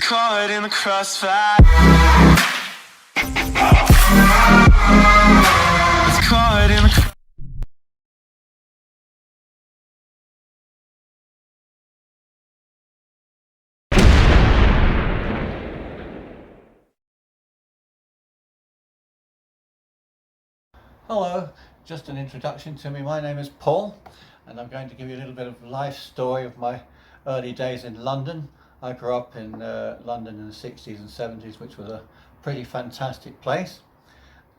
caught in the crossfire. Was caught in the Hello, just an introduction to me. My name is Paul and I'm going to give you a little bit of life story of my early days in London. I grew up in London in the 60s and 70s, which was a pretty fantastic place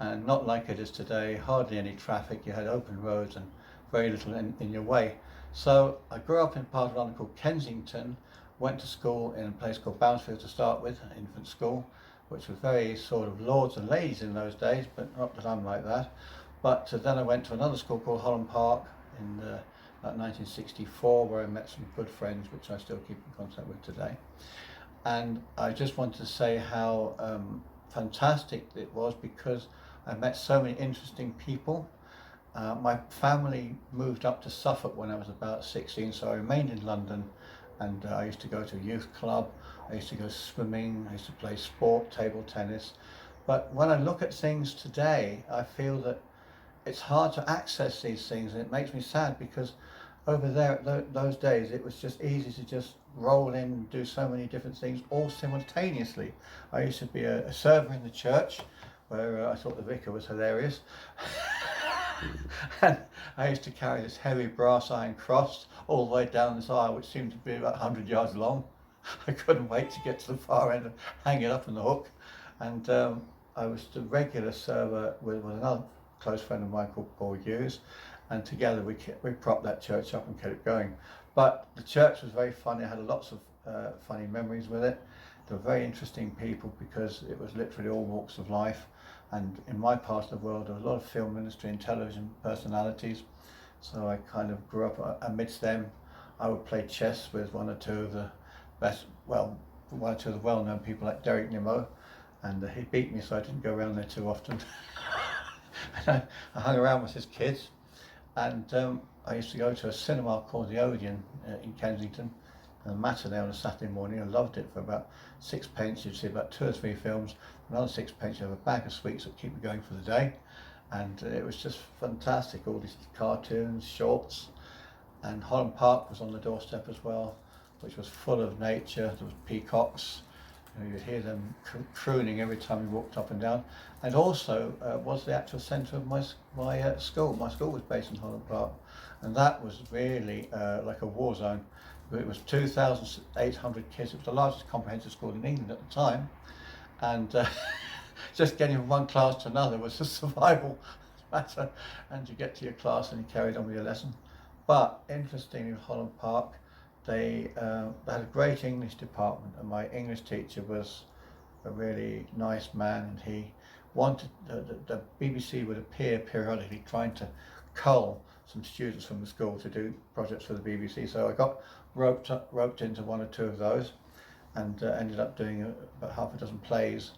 and not like it is today. Hardly any traffic, you had open roads and very little in your way. So I grew up in part of London called Kensington, went to school in a place called Bouncefield to start with, infant school, which was very sort of lords and ladies in those days, but not that I'm like that. But then I went to another school called Holland Park in about 1964, where I met some good friends, which I still keep in contact with today. And I just wanted to say how fantastic it was, because I met so many interesting people. My family moved up to Suffolk when I was about 16, so I remained in London, and I used to go to a youth club, I used to go swimming, I used to play sport, table tennis. But when I look at things today, I feel that it's hard to access these things, and it makes me sad, because over there those days it was just easy to just roll in and do so many different things all simultaneously. I used to be a server in the church, where I thought the vicar was hilarious. And I used to carry this heavy brass iron cross all the way down this aisle, which seemed to be about 100 yards long. I couldn't wait to get to the far end and hang it up on the hook. And I was the regular server with another close friend of mine called Paul Hughes, and together we propped that church up and kept it going. But the church was very funny. I had lots of funny memories with it. They were very interesting people, because it was literally all walks of life. And in my part of the world, there was a lot of film industry and television personalities. So I kind of grew up amidst them. I would play chess with one or two of the well-known people, like Derek Nimmo, and he beat me, so I didn't go around there too often. And I hung around with his kids, and I used to go to a cinema called the Odeon in Kensington, and a matinee on a Saturday morning. I loved it. For about 6p you'd see about 2 or 3 films. Another 6p you have a bag of sweets that keep you going for the day, and it was just fantastic. All these cartoons, shorts, and Holland Park was on the doorstep as well, which was full of nature. There was peacocks. You'd hear them crooning every time you walked up and down. And also was the actual centre of my school. My school was based in Holland Park, and that was really like a war zone. It was 2,800 kids. It was the largest comprehensive school in England at the time, and just getting from one class to another was a survival matter. And you get to your class and you carried on with your lesson. But interestingly, in Holland Park, they had a great English department, and my English teacher was a really nice man, and he wanted the BBC would appear periodically trying to cull some students from the school to do projects for the BBC. So I got roped into 1 or 2 of those, and ended up doing about half a dozen plays.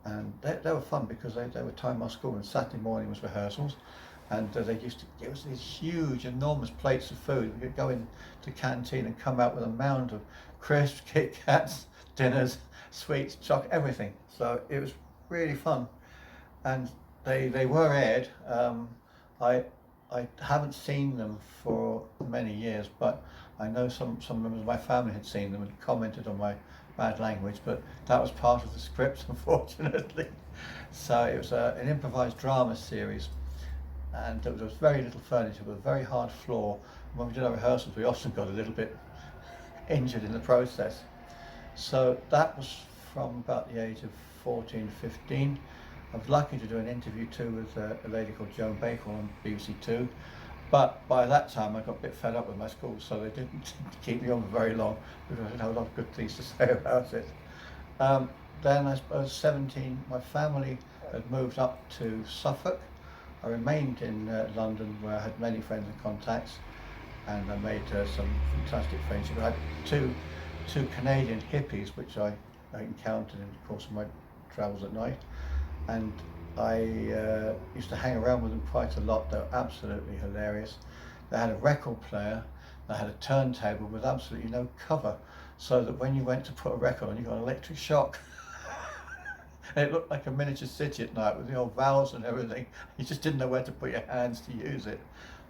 And they were fun, because they were time our school, and Saturday morning was rehearsals, and they used to give us these huge, enormous plates of food. We could go in to canteen and come out with a mound of crisps, Kit Kats, dinners, sweets, chocolate, everything. So it was really fun, and they were aired. I haven't seen them for many years, but I know some members of my family had seen them and commented on my bad language, but that was part of the script, unfortunately. So it was an improvised drama series, and there was very little furniture with a very hard floor. When we did our rehearsals, we often got a little bit injured in the process. So that was from about the age of 14, 15. I was lucky to do an interview too with a lady called Joan Baker on BBC Two, but by that time I got a bit fed up with my school, so they didn't keep me on for very long, because I had a lot of good things to say about it. Then I suppose 17, my family had moved up to Suffolk. I remained in London, where I had many friends and contacts, and I made some fantastic friendships. I had two Canadian hippies, which I encountered in the course of my travels at night, and I used to hang around with them quite a lot. They were absolutely hilarious. They had a record player, they had a turntable with absolutely no cover, so that when you went to put a record on, you got an electric shock. And it looked like a miniature city at night with the old valves and everything. You just didn't know where to put your hands to use it.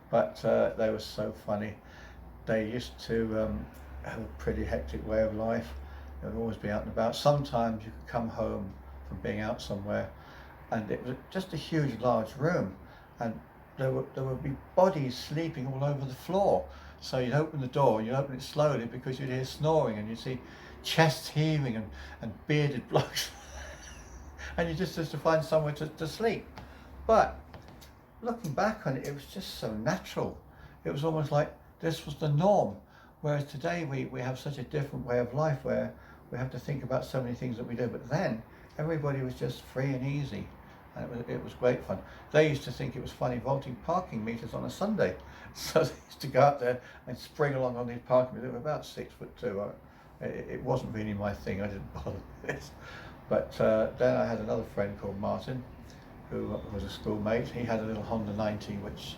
But they were so funny. They used to have a pretty hectic way of life. They would always be out and about. Sometimes you could come home from being out somewhere and it was just a huge, large room, and there would be bodies sleeping all over the floor. So you'd open the door, you'd open it slowly because you'd hear snoring and you'd see chests heaving and bearded blokes. And you just to find somewhere to sleep. But looking back on it, it was just so natural. It was almost like this was the norm. Whereas today we have such a different way of life where we have to think about so many things that we do. But then everybody was just free and easy. And it was great fun. They used to think it was funny vaulting parking meters on a Sunday. So they used to go out there and spring along on these parking meters. They were about 6'2". It wasn't really my thing. I didn't bother with this. But then I had another friend called Martin, who was a schoolmate. He had a little Honda 90, which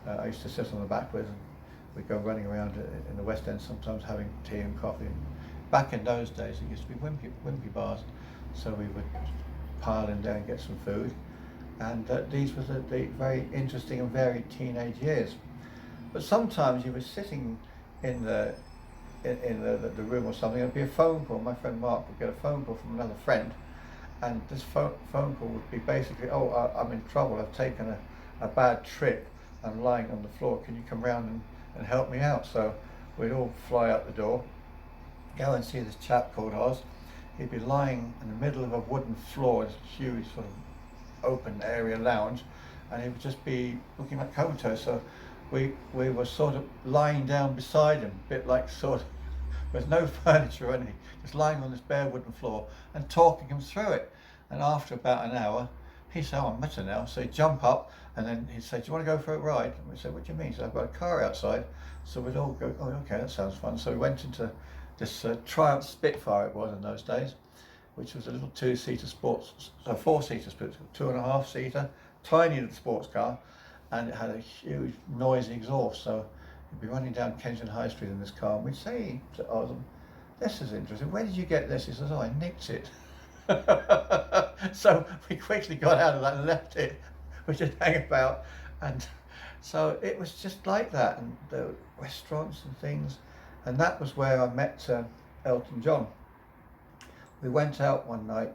I used to sit on the back with, and we'd go running around in the West End, sometimes having tea and coffee. Back in those days, it used to be wimpy bars, so we would pile in there and get some food. And these were the very interesting and varied teenage years. But sometimes you were sitting in the room or something, there'd be a phone call. My friend Mark would get a phone call from another friend, and this phone call would be basically, oh, I'm in trouble, I've taken a bad trip, I'm lying on the floor, can you come round and help me out? So we'd all fly out the door, go and see this chap called Oz. He'd be lying in the middle of a wooden floor, this huge sort of open area lounge, and he would just be looking like comatose. So we were sort of lying down beside him, a bit like sort of, with no furniture or anything, just lying on this bare wooden floor and talking him through it. And after about an hour, he'd say, oh, I'm better now. So he'd jump up and then he'd say, do you want to go for a ride? And we'd say, what do you mean? He said, I've got a car outside. So we'd all go, oh, okay, that sounds fun. So we went into this Triumph Spitfire, it was in those days, which was a little four-seater sports, 2.5-seater, tiny little sports car, and it had a huge noisy exhaust. So we'd be running down Kensington High Street in this car, and we'd say to Oz, this is interesting, where did you get this? He says, oh, I nicked it. So we quickly got out of that and left it. We just hang about, and so it was just like that, and the restaurants and things, and that was where I met Elton John. We went out one night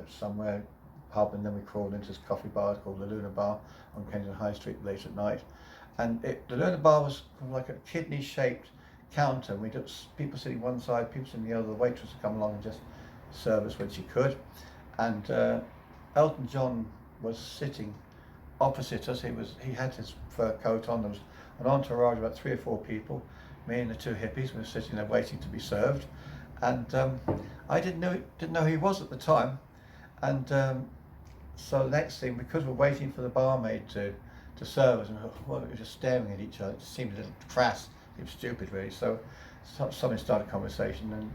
somewhere, pub, and then we crawled into this coffee bar called the Lunar Bar on Kensington High Street late at night. And the Lunar Bar was like a kidney-shaped counter. We had people sitting one side, people sitting the other. The waitress would come along and just serve us when she could. And Elton John was sitting opposite us. He had his fur coat on. There was an entourage of about 3 or 4 people. Me and the 2 hippies were sitting there waiting to be served. And I didn't know who he was at the time. And so the next thing, because we're waiting for the barmaid to serve us, and we were just staring at each other. It just seemed a little crass. It was stupid, really. So somebody started a conversation, and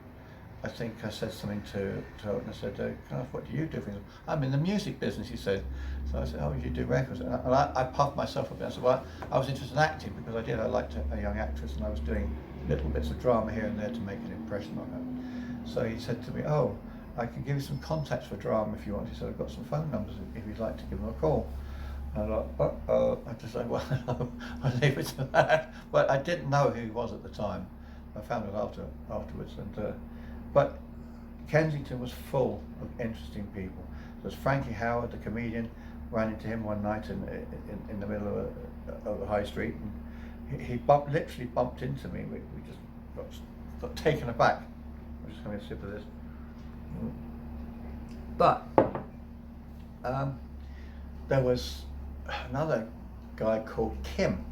I think I said something to Elton. I said, "Can I ask, what do you do?" I'm in the music business, he said. So I said, "Oh, you do records?" And I puffed myself up. I said, "Well, I was interested in acting because I liked a young actress, and I was doing little bits of drama here and there to make an impression on her." So he said to me, "Oh, I can give you some contacts for drama if you want." He said, "I've got some phone numbers if you'd like to give them a call." And I thought, uh-oh. I just said, "Well, I'll leave it to that." But I didn't know who he was at the time. I found it afterwards. And but Kensington was full of interesting people. There was Frankie Howard, the comedian. Ran into him one night in the middle of the high street, and he literally bumped into me. We just got taken aback. I'm just having a sip of this. But there was another guy called Kim.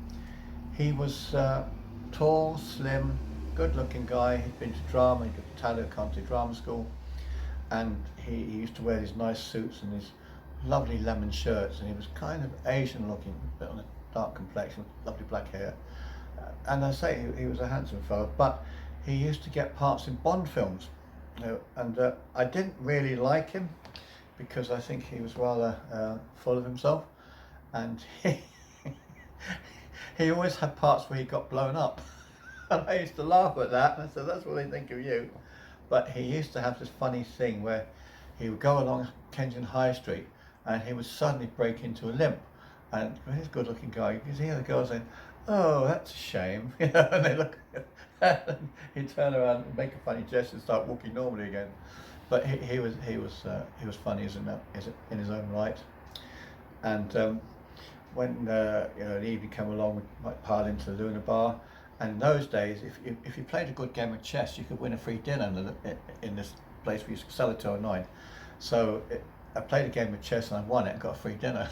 He was tall, slim, good-looking guy. He'd been to drama, he'd been to Tallow Country Drama School, and he used to wear these nice suits and these lovely lemon shirts, and he was kind of Asian-looking, but on a dark complexion, lovely black hair. And I say he was a handsome fellow, but he used to get parts in Bond films. And I didn't really like him because I think he was rather full of himself, and he always had parts where he got blown up. And I used to laugh at that, and I said, "That's what they think of you." But he used to have this funny thing where he would go along Kensington High Street and he would suddenly break into a limp. And he's a good looking guy. You can hear the girls saying, "Oh, that's a shame." And they look and he'd turn around and make a funny gesture and start walking normally again. But he was funny in his own right. And when an evening came along, we might pile into the Luna bar. And in those days, if you played a good game of chess, you could win a free dinner in this place we used to sell it to 9. So I played a game of chess and I won it and got a free dinner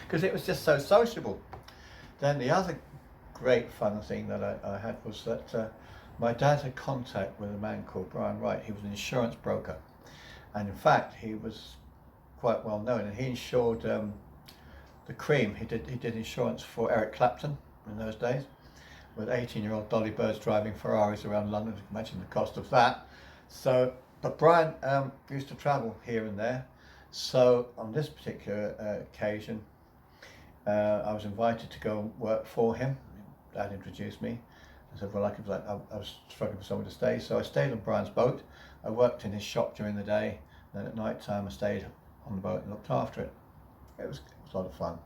because it was just so sociable. Then the other great fun thing that I had was that my dad had contact with a man called Brian Wright. He was an insurance broker, and in fact he was quite well known, and he insured the Cream. He did insurance for Eric Clapton in those days, with 18-year-old Dolly Birds driving Ferraris around London. You can imagine the cost of that. So, but Brian used to travel here and there. So on this particular occasion, I was invited to go and work for him. Dad introduced me. I said, well, I was struggling for someone to stay, so I stayed on Brian's boat. I worked in his shop during the day, and then at night time I stayed on the boat and looked after it. It was a lot of fun.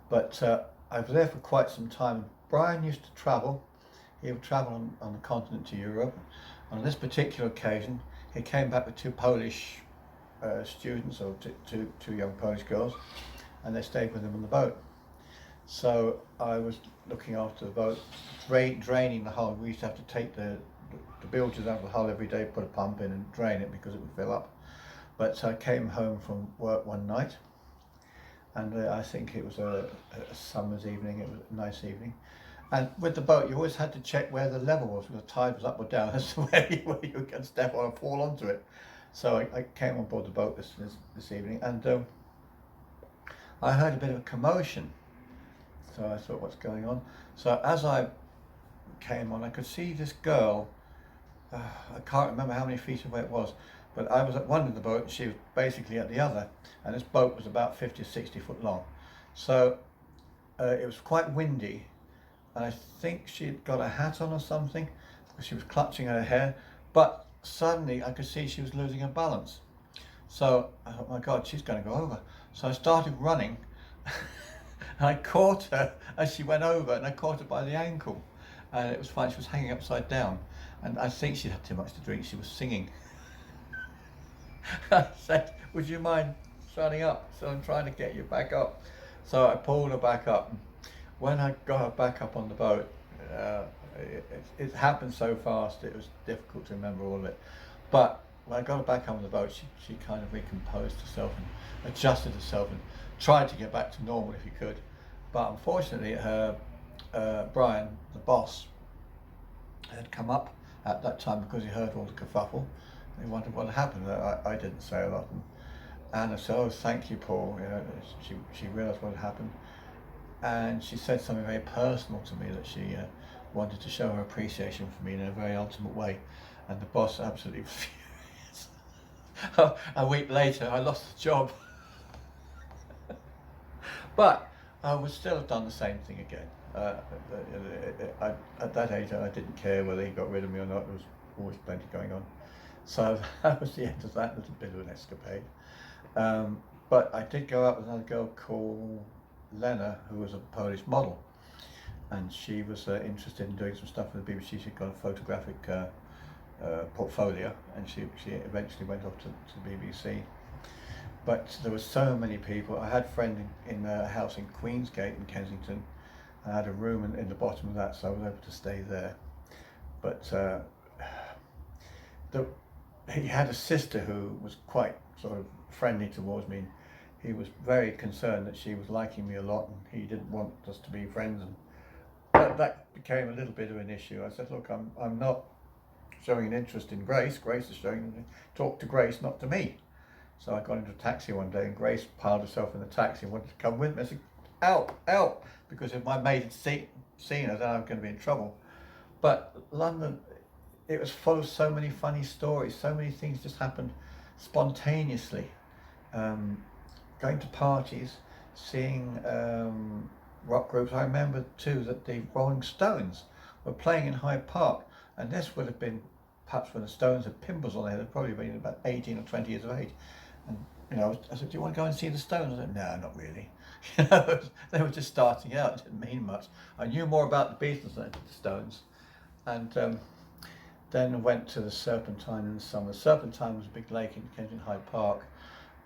But I was there for quite some time. Brian used to travel. He would travel on the continent to Europe. On this particular occasion, he came back with 2 Polish students, or two young Polish girls, and they stayed with him on the boat. So I was looking after the boat, draining the hull. We used to have to take the bilges out of the hull every day, put a pump in and drain it because it would fill up. But I came home from work one night, and I think it was a summer's evening. It was a nice evening. And with the boat, you always had to check where the level was, whether the tide was up or down, as to where you can step on and fall onto it. So I came on board the boat this evening, and I heard a bit of a commotion. So I thought, what's going on? So as I came on, I could see this girl. I can't remember how many feet away it was, but I was at one end of the boat and she was basically at the other. And this boat was about 50 or 60 foot long. So it was quite windy. And I think she'd got a hat on or something, because she was clutching her hair. But suddenly I could see she was losing her balance. So I thought, my God, she's going to go over. So I started running. And I caught her as she went over, and I caught her by the ankle. And it was fine, she was hanging upside down. And I think she'd had too much to drink, she was singing. I said, would you mind shutting up? So I'm trying to get you back up. So I pulled her back up. When I got her back up on the boat, it happened so fast, it was difficult to remember all of it. But when I got her back up on the boat, she kind of recomposed herself and adjusted herself and tried to get back to normal if he could. But unfortunately, Brian, the boss, had come up at that time because he heard all the kerfuffle. He wondered what had happened. I didn't say a lot. And I said, oh, thank you, Paul. You know, she realised what had happened. And she said something very personal to me, that she wanted to show her appreciation for me in a very ultimate way. And the boss absolutely furious. A week later, I lost the job. But I would still have done the same thing again. At that age, I didn't care whether he got rid of me or not. There was always plenty going on. So that was the end of that little bit of an escapade. But I did go out with another girl called Lena, who was a Polish model, and she was interested in doing some stuff for the BBC. She'd got a photographic portfolio, and she eventually went off to the BBC. But there were so many people. I had a friend in a house in Queensgate in Kensington. I had a room in the bottom of that, so I was able to stay there. But he had a sister who was quite sort of friendly towards me. He was very concerned that she was liking me a lot, and he didn't want us to be friends. And that became a little bit of an issue. I said, look, I'm not showing an interest in Grace. Grace is showing, talk to Grace, not to me. So I got into a taxi one day, and Grace piled herself in the taxi and wanted to come with me. I said, out, because if my maid had seen her, then I'm going to be in trouble. But London, it was full of so many funny stories. So many things just happened spontaneously. Going to parties, seeing rock groups. I remember too that the Rolling Stones were playing in Hyde Park, and this would have been perhaps when the Stones had pimples on their head, they'd probably been about 18 or 20 years of age. And I said, do you want to go and see the Stones? I said, no, not really. They were just starting out. It didn't mean much. I knew more about the Beatles than I did the Stones. And then went to the Serpentine in the summer. Serpentine was a big lake in Kensington Hyde Park,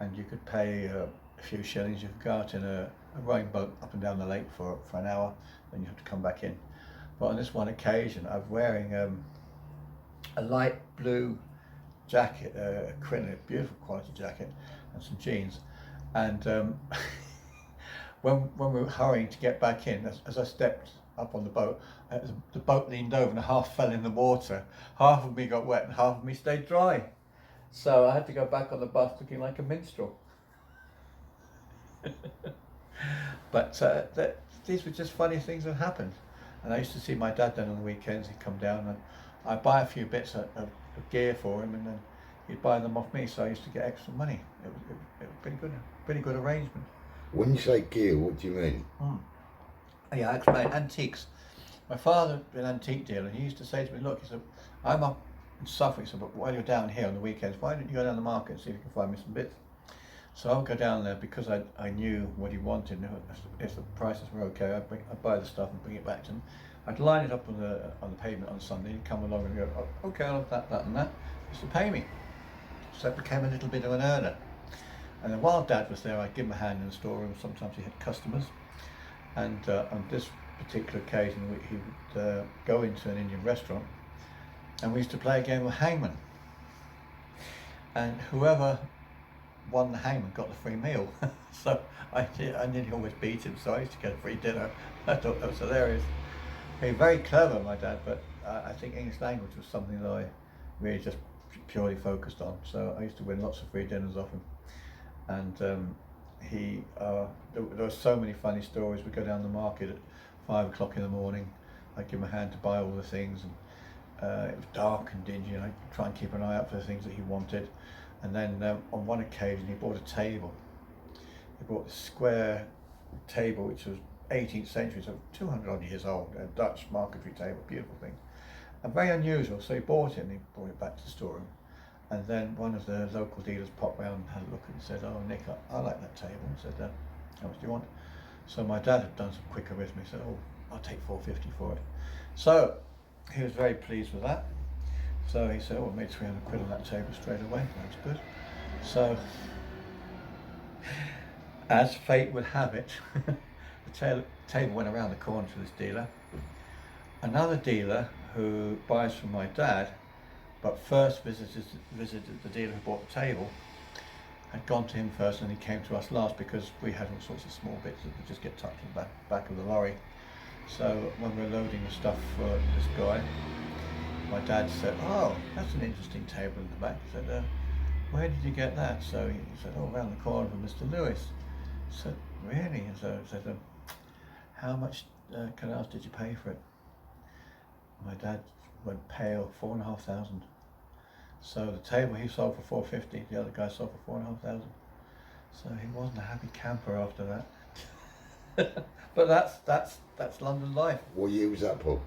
and you could pay a few shillings. You could go out in a rowing boat up and down the lake for an hour, then you have to come back in. But on this one occasion, I was wearing a light blue jacket, a beautiful quality jacket, and some jeans. And when we were hurrying to get back in, as I stepped up on the boat, the boat leaned over and half fell in the water. Half of me got wet and half of me stayed dry. So I had to go back on the bus looking like a minstrel. But these were just funny things that happened. And I used to see my dad then on the weekends. He'd come down and I'd buy a few bits of gear for him, and then he'd buy them off me. So I used to get extra money. It was pretty good arrangement. When you say gear, what do you mean? Yeah, I explain antiques. My father was an antique dealer, and he used to say to me, look, he said, I'm up in Suffolk, he said, but while you're down here on the weekends, why don't you go down the market and see if you can find me some bits? So I would go down there because I knew what he wanted. If the prices were okay, I'd buy the stuff and bring it back to him. I'd line it up on the pavement on Sunday. He'd come along and go, oh, okay, I'll have that and that. He used to pay me. So it became a little bit of an earner. And then while Dad was there, I'd give him a hand in the storeroom. Sometimes he had customers. And on this particular occasion, he would go into an Indian restaurant, and we used to play a game of hangman. And whoever won the hangman got the free meal. So I nearly always beat him, so I used to get a free dinner. I thought that was hilarious. He was very clever, my dad, but I think English language was something that I really just purely focused on. So I used to win lots of free dinners off him. And there were so many funny stories. We'd go down the market at 5 o'clock in the morning. I'd give him a hand to buy all the things, and it was dark and dingy, and I'd try and keep an eye out for the things that he wanted. And then on one occasion he bought a table. He bought a square table which was 18th century, so 200 odd years old, a Dutch marquetry table, beautiful thing. And very unusual, so he bought it and he brought it back to the storeroom. And then one of the local dealers popped round and had a look and said, oh Nick, I like that table. And said, how much do you want? So my dad had done some quick arithmetic. He said, oh, I'll take £4.50 for it. So he was very pleased with that. So he said, oh, I made 300 quid on that table straight away. That's good. So as fate would have it, the table went around the corner to this dealer. Another dealer who buys from my dad, but first visited the dealer who bought the table, had gone to him first, and he came to us last because we had all sorts of small bits that would just get tucked in the back of the lorry. So when we were loading the stuff for this guy, my dad said, oh, that's an interesting table in the back. He said, where did you get that? So he said, oh, around the corner from Mr. Lewis. I said, really? And so I said, how much can I ask, did you pay for it? My dad went pale, 4,500. So the table he sold for 450, the other guy sold for 4,500. So he wasn't a happy camper after that. But that's London life. What year was that, Paul?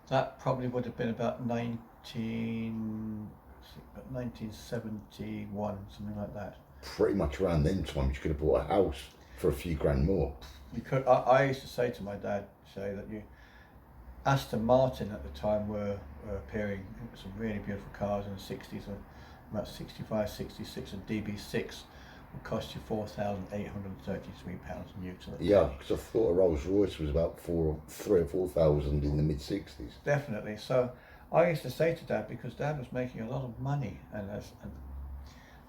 That probably would have been about 1971, something like that. Pretty much around them times, you could have bought a house for a few grand more. You could. I used to say to my dad, that Aston Martin at the time were appearing, some really beautiful cars in the 60s, about 65, 66, and DB6 would cost you £4,833 new to the Yeah, because I thought a Rolls Royce was about 3,000 or 4,000 in the mid-60s. Definitely. So I used to say to Dad, because Dad was making a lot of money, and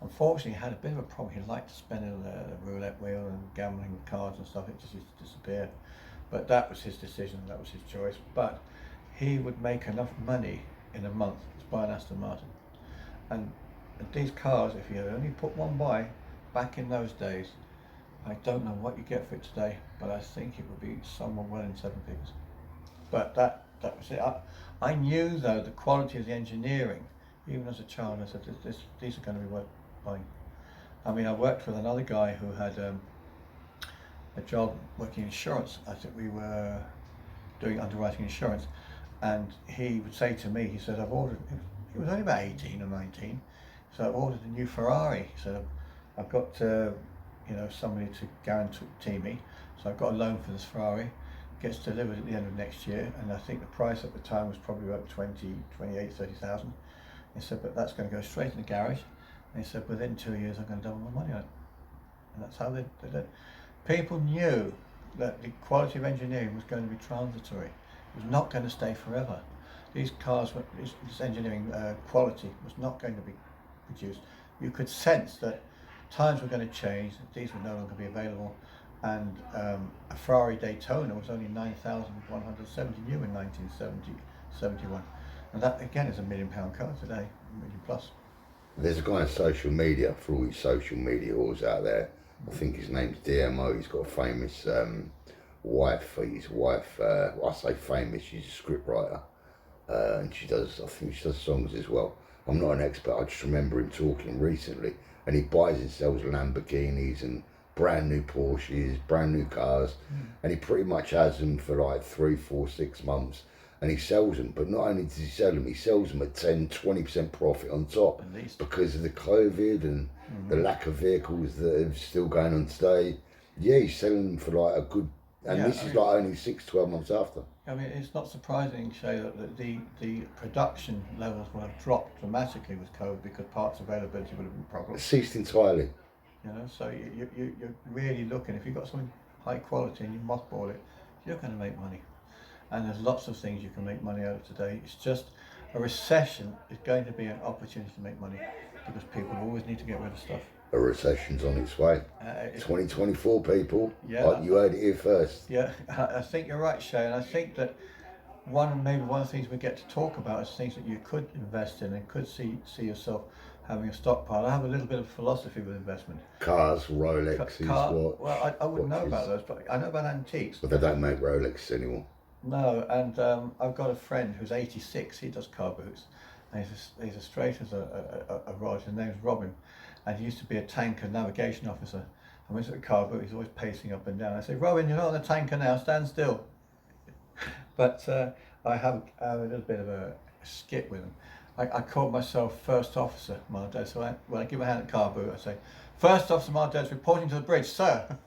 unfortunately he had a bit of a problem. He liked to spend it on the roulette wheel and gambling with cards and stuff. It just used to disappear. But that was his decision, that was his choice. But he would make enough money in a month to buy an Aston Martin. And these cars, if you had only put one by, back in those days, I don't know what you get for it today, but I think it would be somewhere well in 7 figures. But that was it. I knew though the quality of the engineering, even as a child. I said, these are going to be worth buying. I mean, I worked with another guy who had a job working insurance. I think we were doing underwriting insurance, and he would say to me, he said, I've ordered, he was only about 18 or 19. So I ordered a new Ferrari. So I've got somebody to guarantee me. So I've got a loan for this Ferrari. Gets delivered at the end of next year, and I think the price at the time was probably about 30,000. He said, but that's going to go straight in the garage. And he said, within 2 years I'm going to double my money on it. And that's how they did it. People knew that the quality of engineering was going to be transitory. It was not going to stay forever. These cars, this engineering quality was not going to be produced. You could sense that times were going to change, that these would no longer be available, and a Ferrari Daytona was only 9,170 new in 1971. And that again is £1 million car today, £1 million plus. There's a guy on social media, for all you social media whores out there, I think his name's DMO, he's got a famous wife. His wife, I say famous, she's a scriptwriter, and I think she does songs as well. I'm not an expert, I just remember him talking recently, and he buys and sells Lamborghinis and brand new Porsches, brand new cars, and he pretty much has them for like 3, 4, 6 months, and he sells them. But not only does he sell them, he sells them at 10-20% profit on top, At least. because of the COVID and the lack of vehicles that are still going on today. Yeah, he's selling them for like a good, and this is like only 6-12 months after. I mean, it's not surprising, Shay, that the production levels will have dropped dramatically with COVID, because parts availability would have been a problem. Ceased entirely. So you're really looking, if you've got something high quality and you mothball it, you're going to make money. And there's lots of things you can make money out of today. It's just a recession is going to be an opportunity to make money, because people always need to get rid of stuff. A recession's on its way. 2024, people. Yeah. You heard it here first. Yeah, I think you're right, Shay, and I think that one of the things we get to talk about is things that you could invest in and could see yourself having a stockpile. I have a little bit of philosophy with investment. Cars, Rolexes, Well, I wouldn't know about those, but I know about antiques. But they don't make Rolexes anymore. No, and I've got a friend who's 86. He does car boots, and he's as straight as a rod. His name's Robin, and he used to be a tanker navigation officer. And when he's at a car boot, he's always pacing up and down. I say, Robin, you're not on the tanker now. Stand still. But I have a little bit of a skip with him. I call myself First Officer Mardez. So when I give a hand at car boot, I say, First Officer Mardez reporting to the bridge, sir.